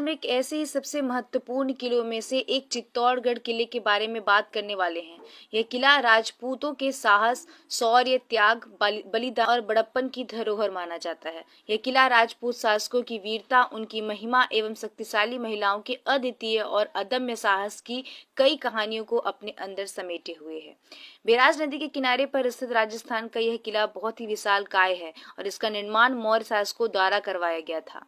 हम एक ऐसे ही सबसे महत्वपूर्ण किलों में से एक चित्तौड़गढ़ किले के बारे में बात करने वाले हैं। यह किला राजपूतों के साहस, शौर्य, त्याग, बलिदान और बड़प्पन की धरोहर माना जाता है। यह किला राजपूत शासकों की वीरता, उनकी महिमा एवं शक्तिशाली महिलाओं के अद्वितीय और अदम्य साहस की कई कहानियों को अपने अंदर समेटे हुए है। बेराज नदी के किनारे पर स्थित राजस्थान का यह किला बहुत ही विशालकाय है और इसका निर्माण मौर्य शासकों द्वारा करवाया गया था।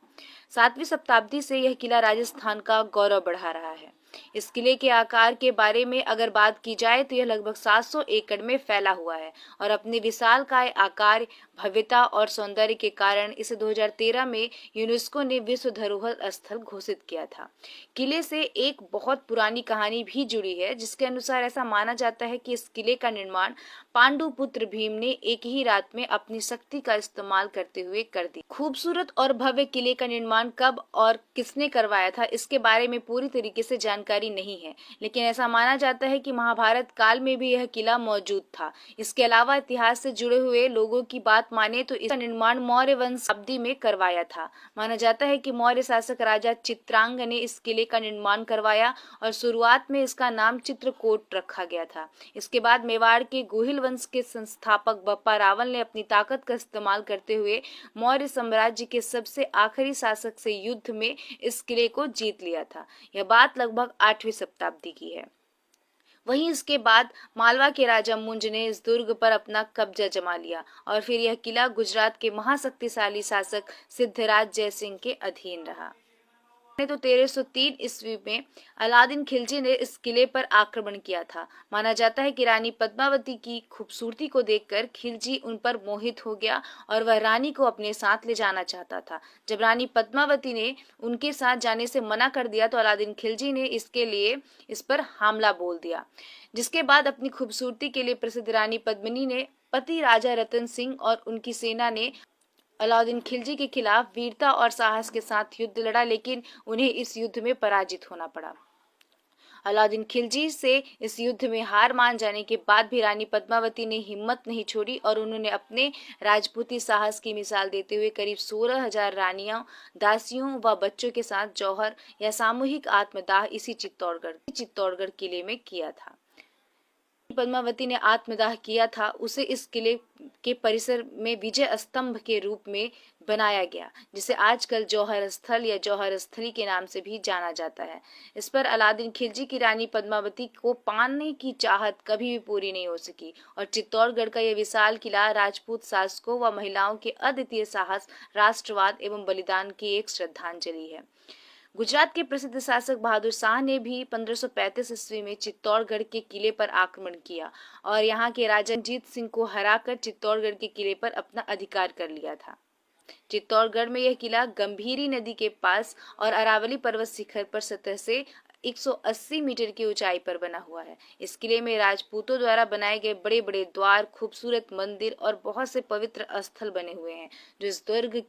7वीं शताब्दी से यह किला राजस्थान का गौरव बढ़ा रहा है। इस किले के आकार के बारे में अगर बात की जाए तो यह लगभग 700 एकड़ में फैला हुआ है और अपने विशालकाय आकार, भव्यता और सौंदर्य के कारण इसे 2013 में यूनेस्को ने विश्व धरोहर स्थल घोषित किया था। किले से एक बहुत पुरानी कहानी भी जुड़ी है, जिसके अनुसार ऐसा माना जाता है कि इस किले का निर्माण पांडु पुत्र भीम ने एक ही रात में अपनी शक्ति का इस्तेमाल करते हुए कर दी। खूबसूरत और भव्य किले का निर्माण कब और किसने करवाया था, इसके बारे में पूरी तरीके से जानकारी नहीं है, लेकिन ऐसा माना जाता है कि महाभारत काल में भी यह किला मौजूद था। इसके अलावा इतिहास से जुड़े हुए लोगों की बात माने तो इसका निर्माण मौर्य वंश शताब्दी में करवाया था। माना जाता है कि मौर्य शासक राजा चित्रांग ने इस किले का निर्माण करवाया और शुरुआत में इसका नाम चित्रकोट रखा गया था। इसके बाद मेवाड़ के गोहिल वंश के संस्थापक बप्पा रावल ने अपनी ताकत का इस्तेमाल करते हुए मौर्य साम्राज्य के सबसे आखिरी शासक से युद्ध में इस किले को जीत लिया था। यह बात लगभग 8वीं शताब्दी की है। वहीं इसके बाद मालवा के राजा मुंज ने इस दुर्ग पर अपना कब्जा जमा लिया और फिर यह किला गुजरात के महाशक्तिशाली शासक सिद्धराज जयसिंह के अधीन रहा। तो 1303 ईस्वी में अलादीन खिलजी ने इस किले पर आक्रमण किया था। माना जाता है कि रानी पद्मावती की खूबसूरती को देखकर खिलजी उन पर मोहित हो गया और वह रानी को अपने साथ ले जाना चाहता था। जब रानी पद्मावती ने उनके साथ जाने से मना कर दिया तो अलादीन खिलजी ने इस पर हमला बोल दिया, जिसके बाद अपनी खूबसूरती के लिए प्रसिद्ध रानी पद्मिनी ने पति राजा रतन सिंह और उनकी सेना ने अलाउद्दीन खिलजी के खिलाफ वीरता और साहस के साथ युद्ध लड़ा, लेकिन उन्हें इस युद्ध में पराजित होना पड़ा। अलाउद्दीन खिलजी से इस युद्ध में हार मान जाने के बाद भी रानी पद्मावती ने हिम्मत नहीं छोड़ी और उन्होंने अपने राजपूती साहस की मिसाल देते हुए करीब 16,000 रानियों, दासियों व बच्चों के साथ जौहर या सामूहिक आत्मदाह इसी चित्तौड़गढ़ किले में किया था। पद्मावती ने आत्मदाह किया था, उसे इस किले के परिसर में विजय स्तंभ के रूप में बनाया गया, जिसे आजकल जौहर स्थल या जौहर स्थली के नाम से भी जाना जाता है। इस पर अलादीन खिलजी की रानी पद्मावती को पाने की चाहत कभी भी पूरी नहीं हो सकी और चित्तौड़गढ़ का यह विशाल किला राजपूत शासकों व महिलाओं के अद्वितीय साहस, राष्ट्रवाद एवं बलिदान की एक श्रद्धांजलि है। गुजरात के प्रसिद्ध शासक बहादुर शाह ने भी 1535 ईस्वी में चित्तौड़गढ़ के किले पर आक्रमण किया और यहाँ के राजा रणजीत सिंह को हराकर चित्तौड़गढ़ के किले पर अपना अधिकार कर लिया था। चित्तौड़गढ़ में यह किला गंभीरी नदी के पास और अरावली पर्वत शिखर पर सतह से 180 मीटर की ऊंचाई पर बना हुआ है। इस किले में राजपूतों द्वारा बनाए गए बड़े बड़े द्वार, खूबसूरत मंदिर और बहुत से पवित्र स्थल बने हुए हैं, जो इस दुर्ग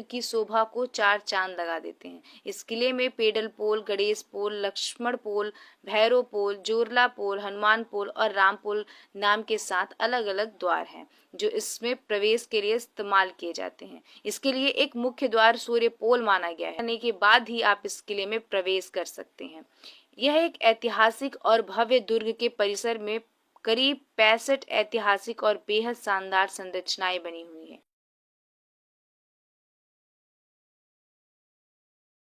की शोभा को 4 चांद लगा देते हैं। इस किले में पेडल पोल, गणेश पोल, लक्ष्मण पोल, भैरव पोल, जोरला पोल, हनुमान पोल और राम पोल नाम के 7 अलग अलग द्वार हैं, जो इसमें प्रवेश के लिए इस्तेमाल किए जाते हैं। इसके लिए एक मुख्य द्वार सूर्य पोल माना गया है, आने के बाद ही आप इस किले में प्रवेश कर सकते हैं। यह एक ऐतिहासिक और भव्य दुर्ग के परिसर में करीब 65 ऐतिहासिक और बेहद शानदार संरचनाएं बनी हुई हैं।